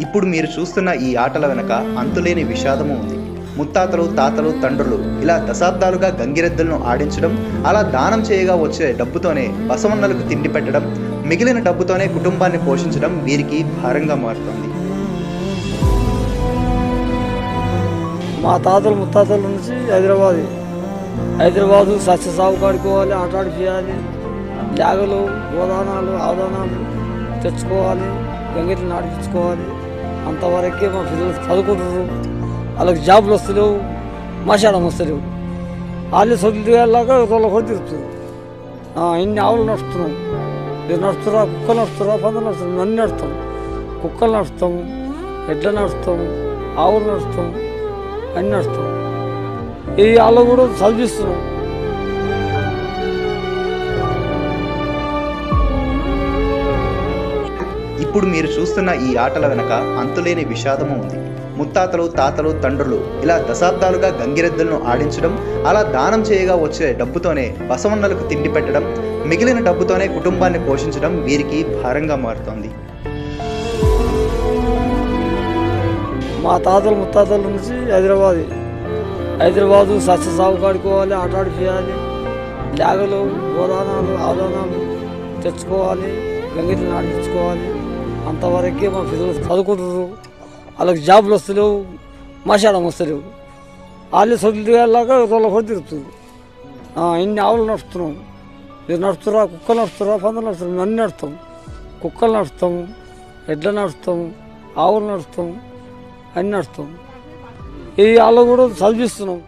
ఇప్పుడు మీరు చూస్తున్న ఈ ఆటల వెనక అంతులేని విషాదము ఉంది. ముత్తాతలు, తాతలు, తండ్రులు ఇలా దశాబ్దాలుగా గంగిరెద్దులను ఆడించడం, అలా దానం చేయగా వచ్చే డబ్బుతోనే బసవన్నలకు తిండి పెట్టడం, మిగిలిన డబ్బుతోనే కుటుంబాన్ని పోషించడం వీరికి భారంగా మారుతుంది. మా తాతలు ముత్తాతల నుంచి హైదరాబాదు సస్య సాగు కాడుకోవాలి, ఆటాడి చేయాలి, జాగలు, గోదానాలు, ఆదానాలు తెచ్చుకోవాలి, గంగిరెద్దులు నాటించుకోవాలి. అంతవరకే మా పిల్లలు చదువుకుంటున్నారు. వాళ్ళకి జాబులు వస్తలేవు, మశానం వస్తలేవు. వాళ్ళు చదువులాగా రోళ్ళ కూడా తిరుగుతారు. ఇన్ని ఆవులు నడుస్తున్నాం, మీరు నడుస్తురా, కుక్కలు నడుస్తురా, పందులు నడుస్తున్నాం, నన్ను నడుస్తాం, కుక్కలు నడుస్తాం, ఎడ్ల నడుస్తాం, ఆవులు నడుస్తాం, అన్నీ నడుస్తాం. ఈ వాళ్ళు కూడా చదివిస్తున్నాం. ఇప్పుడు మీరు చూస్తున్న ఈ ఆటల వెనక అంతులేని విషాదము ఉంది. ముత్తాతలు, తాతలు, తండ్రులు ఇలా దశాబ్దాలుగా గంగిరెద్దులను ఆడించడం, అలా దానం చేయగా వచ్చే డబ్బుతోనే బసవన్నలకు తిండి పెట్టడం, మిగిలిన డబ్బుతోనే కుటుంబాన్ని పోషించడం వీరికి భారంగా మారుతోంది. మా తాతలు ముత్తాతల నుంచి హైదరాబాదు సస్య సాగు కాడుకోవాలి, ఆటాడి చేయాలి, జాగలు, గోదానాలు, ఆదానాలు తెచ్చుకోవాలి, గంగిరెద్దులు నాటించుకోవాలి. అంతవరకే మా పిల్లలు చదువుకుంటున్నారు. వాళ్ళకి జాబులు వస్తలేవు, మశానం వస్తలేవు. వాళ్ళు చదువులాగా రోళ్ళ కూడా తిరుగుతున్నారు. ఇన్ని ఆవులు నడుస్తున్నాం, మీరు నడుస్తురా, కుక్కలు నడుస్తురా, పందులు నడుస్తున్నాం, నన్ను నడుస్తాం, కుక్కలు నడుస్తాం, ఎడ్ల నడుస్తాం, ఆవులు నడుస్తాం, అన్నీ నడుస్తాం. ఈ వాళ్ళు కూడా చదివిస్తున్నాం.